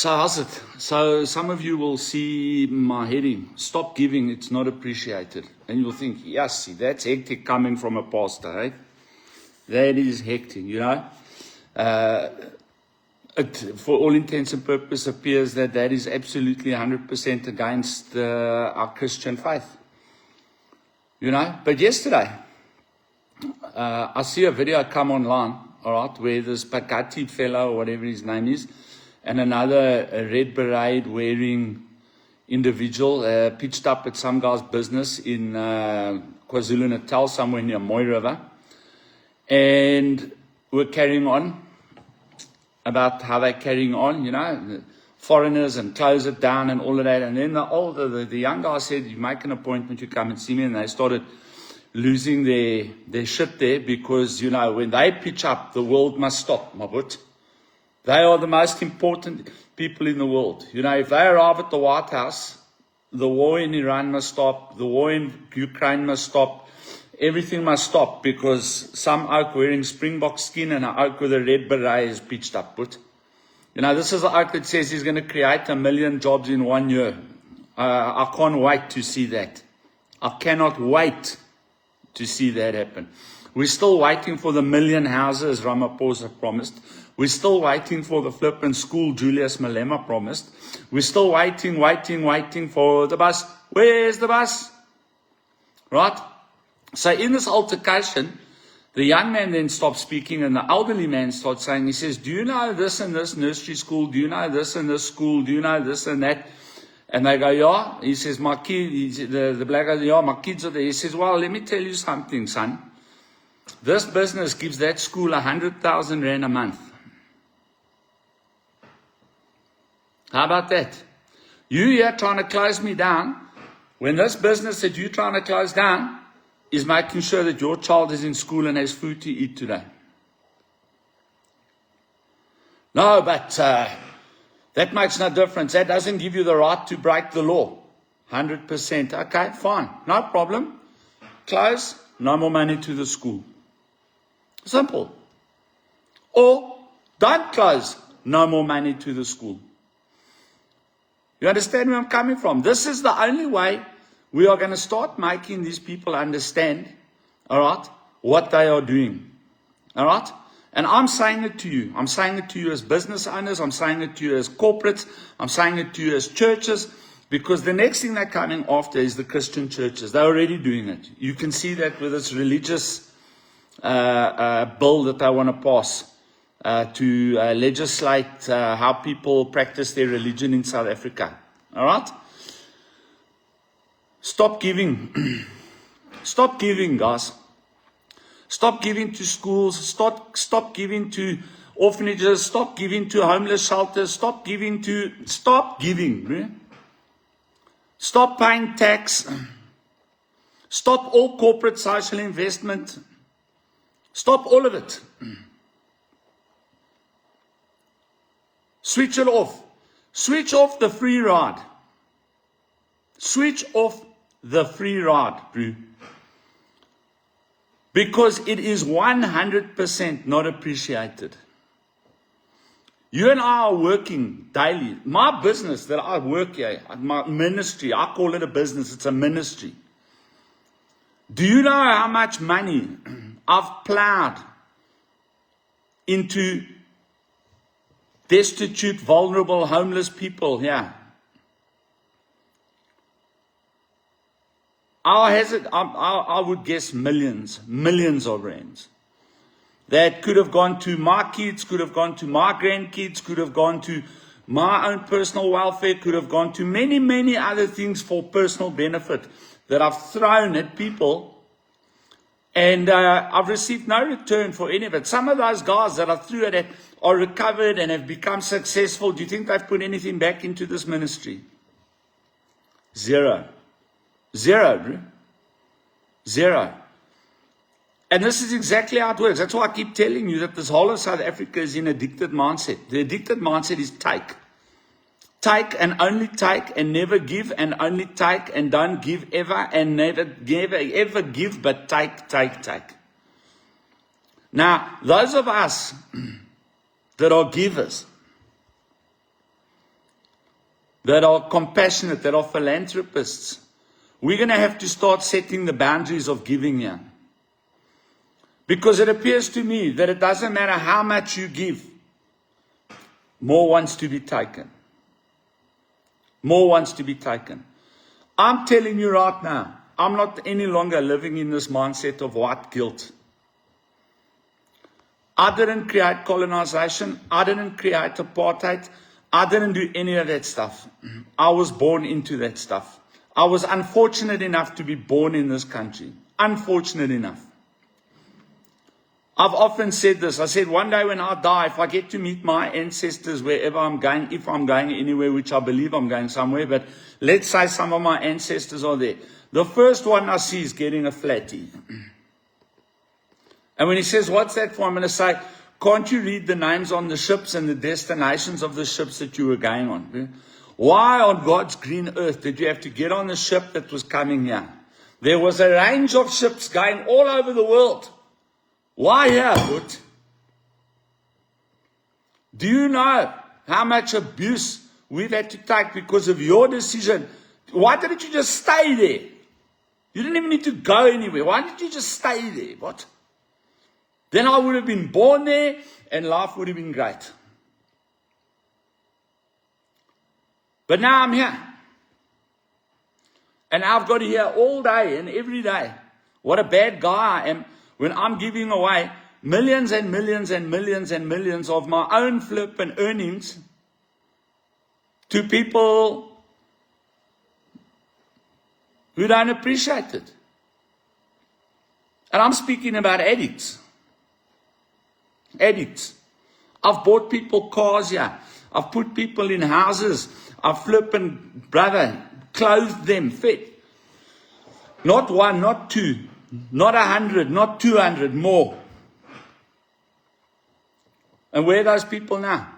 So how's it? So some of you will see my heading, stop giving, it's not appreciated. And you'll think, yes, that's hectic coming from a pastor, eh? That is hectic, you know. It, for all intents and purposes, appears that that is absolutely 100% against our Christian faith. You know, but yesterday, I see a video come online, all right, where this Pakati fellow, whatever his name is, and another red beret wearing individual pitched up at some guy's business in KwaZulu-Natal, somewhere near Moy River, and we're carrying on about how they're carrying on, you know, the foreigners, and close it down and all of that. And then the young guy said, you make an appointment, you come and see me. And they started losing their shit there because, you know, when they pitch up, the world must stop, my boot. They are the most important people in the world. You know, if they arrive at the White House, the war in Iran must stop, the war in Ukraine must stop, everything must stop because some oak wearing Springbok skin and an oak with a red beret is pitched up. But, you know, this is an oak that says he's going to create 1 million jobs in 1 year. I can't wait to see that. I cannot wait to see that happen. We're still waiting for the 1 million houses Ramaphosa promised. We're still waiting for the flippant school Julius Malema promised. We're still waiting for the bus. Where's the bus? Right? So in this altercation, the young man then stopped speaking and the elderly man starts saying, he says, do you know this and this nursery school? Do you know this and this school? Do you know this and that? And they go, yeah. He says, my kid, the black guy, yeah, my kids are there. He says, well, let me tell you something, son. This business gives that school 100,000 rand a month. How about that? You here trying to close me down when this business that you're trying to close down is making sure that your child is in school and has food to eat today. No, but that makes no difference. That doesn't give you the right to break the law. 100%. Okay, fine. No problem. Close. No more money to the school. Simple. Or don't close. No more money to the school. You understand where I'm coming from? This is the only way we are going to start making these people understand, all right, what they are doing. All right? And I'm saying it to you. I'm saying it to you as business owners. I'm saying it to you as corporates. I'm saying it to you as churches. Because the next thing they're coming after is the Christian churches. They're already doing it. You can see that with this religious bill that they want to pass to legislate how people practice their religion in South Africa. All right? Stop giving. Stop giving, guys. Stop giving to schools. Stop giving to orphanages. Stop giving to homeless shelters. Stop giving. Right? Stop paying tax. Stop all corporate social investment. Stop all of it. Switch it off. Switch off the free ride. Switch off the free ride, bro. Because it is 100% not appreciated. You and I are working daily. My business that I work here, my ministry, I call it a business, it's a ministry. Do you know how much money I've plowed into destitute, vulnerable, homeless people here? I would guess millions of rands. That could have gone to my kids, could have gone to my grandkids, could have gone to my own personal welfare, could have gone to many, many other things for personal benefit that I've thrown at people. And I've received no return for any of it. Some of those guys that I threw at it are recovered and have become successful. Do you think they've put anything back into this ministry? Zero. Zero. And this is exactly how it works. That's why I keep telling you that this whole of South Africa is in addicted mindset. The addicted mindset is take. Take and only take and never give and only take and don't give ever and never ever give but take. Now, those of us that are givers, that are compassionate, that are philanthropists. We're going to have to start setting the boundaries of giving here. Because it appears to me that it doesn't matter how much you give, more wants to be taken. More wants to be taken. I'm telling you right now, I'm not any longer living in this mindset of white guilt. I didn't create colonization. I didn't create apartheid. I didn't do any of that stuff. I was born into that stuff. I was unfortunate enough to be born in this country. Unfortunate enough. I've often said this. I said, one day when I die, if I get to meet my ancestors wherever I'm going, if I'm going anywhere, which I believe I'm going somewhere, but let's say some of my ancestors are there. The first one I see is getting a flatty. And when he says, what's that for? I'm going to say, can't you read the names on the ships and the destinations of the ships that you were going on? Why on God's green earth did you have to get on the ship that was coming here? There was a range of ships going all over the world. Why here, but do you know how much abuse we've had to take because of your decision? Why didn't you just stay there? You didn't even need to go anywhere. Why didn't you just stay there? What? Then I would have been born there and life would have been great. But now I'm here. And I've got to hear all day and every day what a bad guy I am when I'm giving away millions and millions and millions and millions of my own flip and earnings to people who don't appreciate it. And I'm speaking about addicts. Addicts. I've bought people cars here. I've put people in houses. I've flipped and, brother, clothed them, fed. Not one, not two, not 100, not 200, more. And where are those people now?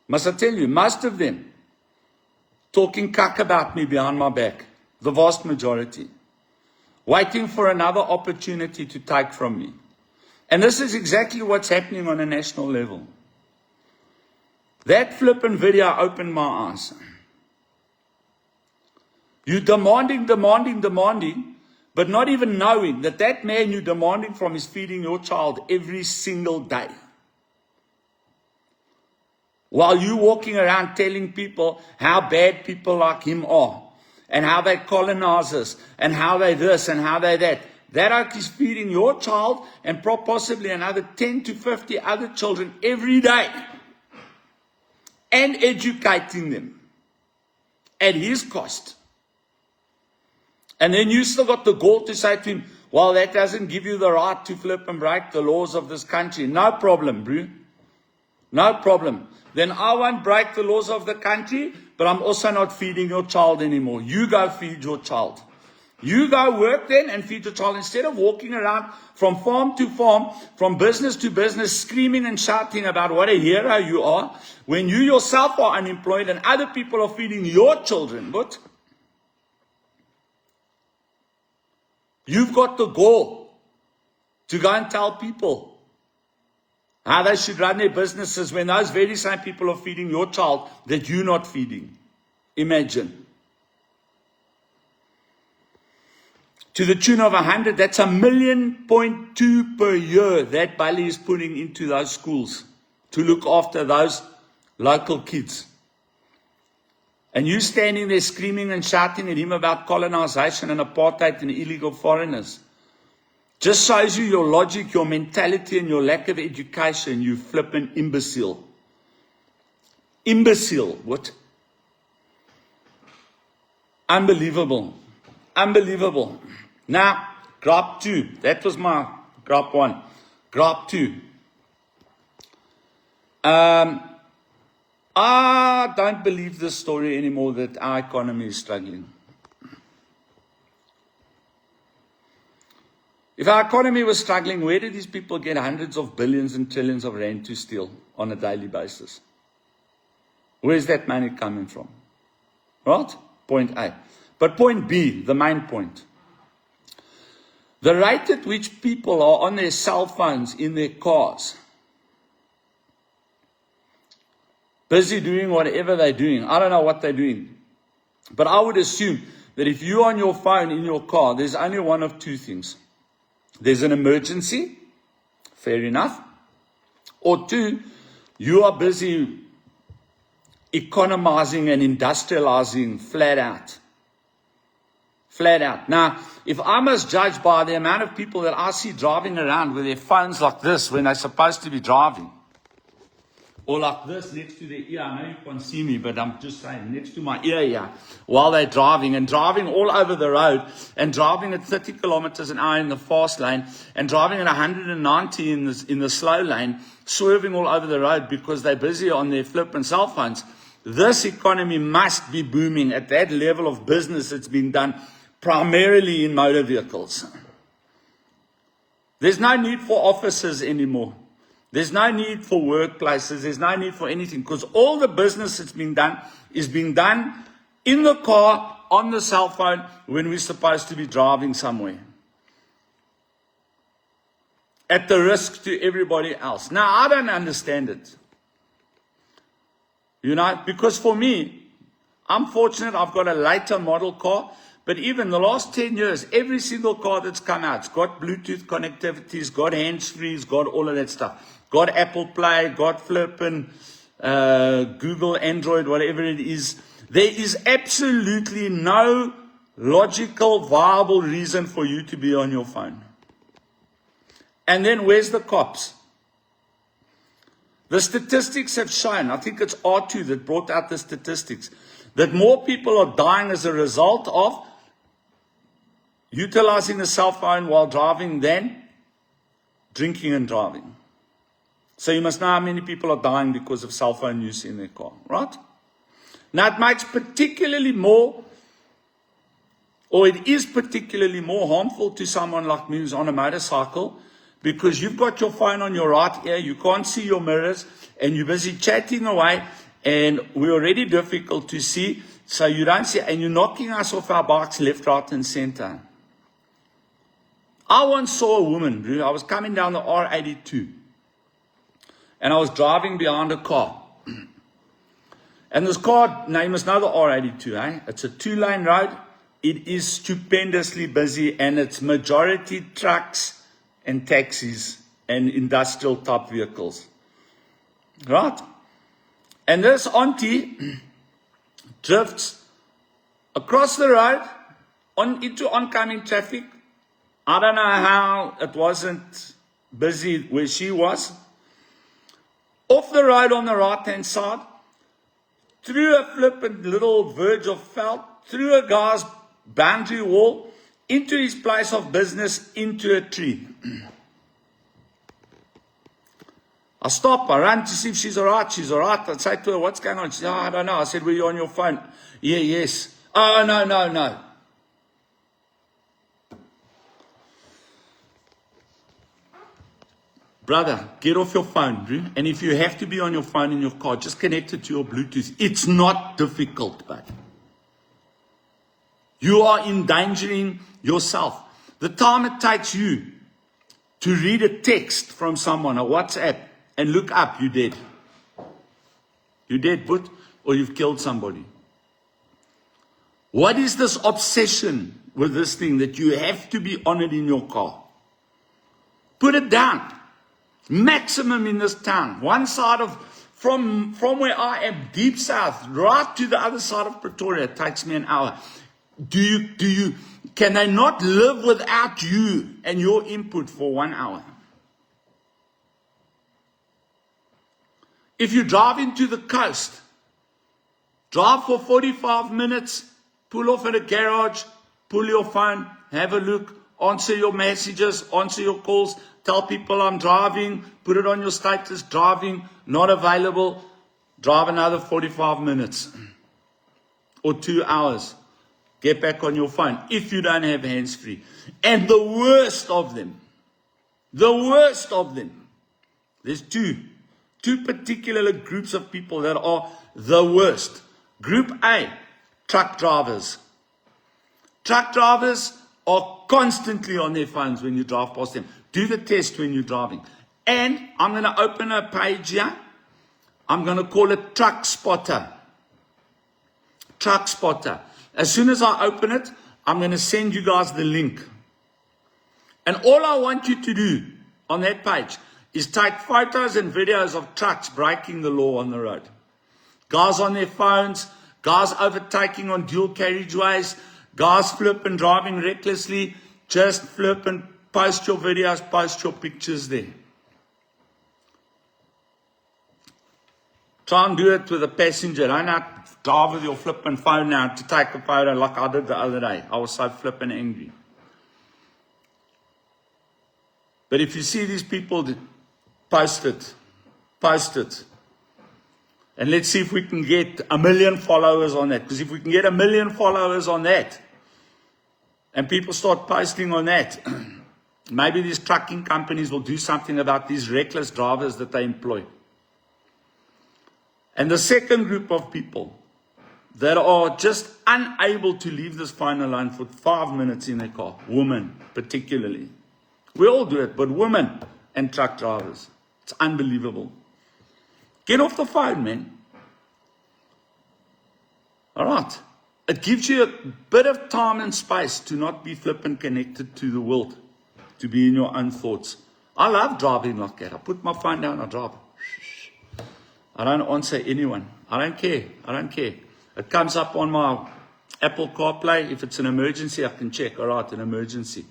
Must I tell you, most of them talking cuck about me behind my back. The vast majority. Waiting for another opportunity to take from me. And this is exactly what's happening on a national level. That flippin' video opened my eyes. You're demanding, but not even knowing that that man you're demanding from is feeding your child every single day. While you walking around telling people how bad people like him are, and how they colonize us, and how they this, and how they that. That act is feeding your child and possibly another 10 to 50 other children every day. And educating them at his cost. And then you still got the gall to say to him, well, that doesn't give you the right to flip and break the laws of this country. No problem, bro. No problem. Then I won't break the laws of the country, but I'm also not feeding your child anymore. You go feed your child. You go work then and feed your child instead of walking around from farm to farm, from business to business, screaming and shouting about what a hero you are, when you yourself are unemployed and other people are feeding your children. But you've got the goal to go and tell people how they should run their businesses when those very same people are feeding your child that you're not feeding. Imagine. To the tune of 100, that's $1.2 million per year that Bali is putting into those schools to look after those local kids. And you standing there screaming and shouting at him about colonization and apartheid and illegal foreigners. Just shows you your logic, your mentality, and your lack of education, you flippin' imbecile. Imbecile, what? Unbelievable. Unbelievable. Now, grab 2. That was my grab 1. Grab 2. I don't believe this story anymore that our economy is struggling. If our economy was struggling, where did these people get hundreds of billions and trillions of rand to steal on a daily basis? Where's that money coming from? Right? Point A. But point B, the main point. The rate at which people are on their cell phones in their cars busy doing whatever they're doing. I don't know what they're doing. But I would assume that if you're on your phone in your car, there's only one of two things. There's an emergency, fair enough. Or two, you are busy economizing and industrializing flat out. Flat out. Now, if I must judge by the amount of people that I see driving around with their phones like this when they're supposed to be driving, or like this next to their ear, I know you can't see me, but I'm just saying, next to my ear here, while they're driving, and driving all over the road, and driving at 30 kilometers an hour in the fast lane, and driving at 190 in the slow lane, swerving all over the road because they're busy on their flip and cell phones. This economy must be booming at that level of business that's being done primarily in motor vehicles. There's no need for offices anymore. There's no need for workplaces. There's no need for anything, because all the business that's being done is being done in the car, on the cell phone, when we're supposed to be driving somewhere, at the risk to everybody else. Now, I don't understand it. You know, because for me, I'm fortunate I've got a later model car, but even the last 10 years, every single car that's come out, it's got Bluetooth connectivity, it's got hands-free, it's got all of that stuff. Got Apple Play, got flipping Google, Android, whatever it is. There is absolutely no logical, viable reason for you to be on your phone. And then where's the cops? The statistics have shown, I think it's R2 that brought out the statistics, that more people are dying as a result of utilizing a cell phone while driving than drinking and driving. So you must know how many people are dying because of cell phone use in their car, right? Now it makes particularly more, or it is particularly more harmful to someone like me who's on a motorcycle, because you've got your phone on your right ear, you can't see your mirrors, and you're busy chatting away, and we're already difficult to see, so you don't see, and you're knocking us off our bikes left, right, and center. I once saw a woman, I was coming down the R82, and I was driving behind a car. And this car, now you must know the R82, eh? It's a 2-lane road. It is stupendously busy, and it's majority trucks and taxis and industrial type vehicles. Right? And this auntie drifts across the road into oncoming traffic. I don't know how it wasn't busy where she was. Off the road on the right-hand side, through a flippant little verge of felt, through a guy's boundary wall, into his place of business, into a tree. I stop, I run to see if she's all right. She's all right. I say to her, what's going on? She said, I don't know. I said, were you on your phone? Yeah, yes. Oh, no. Brother, get off your phone, bro. And if you have to be on your phone in your car, just connect it to your Bluetooth. It's not difficult, but you are endangering yourself. The time it takes you to read a text from someone, a WhatsApp, and look up, you're dead. You're dead, but, or you've killed somebody. What is this obsession with this thing that you have to be on it in your car? Put it down. Maximum in this town. One side of, from where I am, deep south, right to the other side of Pretoria, it takes me an hour. Can they not live without you and your input for 1 hour? If you drive into the coast, drive for 45 minutes, pull off at a garage, pull your phone, have a look, answer your messages, answer your calls, tell people I'm driving, put it on your status, driving, not available, drive another 45 minutes or 2 hours. Get back on your phone if you don't have hands-free. And the worst of them, there's two particular groups of people that are the worst. Group A, truck drivers. Truck drivers are constantly on their phones when you drive past them. Do the test when you're driving. And I'm going to open a page here I'm going to call it Truck Spotter. Truck Spotter. As soon as I open it, I'm going to send you guys the link. And all I want you to do on that page is take photos and videos of trucks breaking the law on the road. Guys on their phones, guys overtaking on dual carriageways, guys flipping, driving recklessly. Just flip and post your videos, post your pictures there. Try and do it with a passenger. Don't drive with your flipping phone now to take a photo like I did the other day. I was so flipping angry. But if you see these people, post it. Post it. And let's see if we can get 1 million followers on that. Because if we can get 1 million followers on that, and people start posting on that, maybe these trucking companies will do something about these reckless drivers that they employ. And the second group of people that are just unable to leave this phone alone for 5 minutes in their car, women particularly. We all do it, but women and truck drivers. It's unbelievable. Get off the phone, man. All right. It gives you a bit of time and space to not be flippant connected to the world, to be in your own thoughts. I love driving like that. I put my phone down, I drive. I don't answer anyone. I don't care. I don't care. It comes up on my Apple CarPlay. If it's an emergency, I can check. All right, an emergency.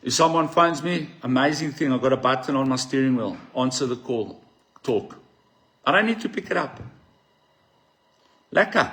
If someone phones me, amazing thing, I've got a button on my steering wheel. Answer the call. Talk. I don't need to pick it up. Lekker.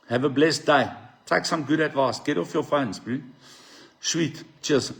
Have a blessed day. Take some good advice. Get off your phones, bro. Sweet. Cheers.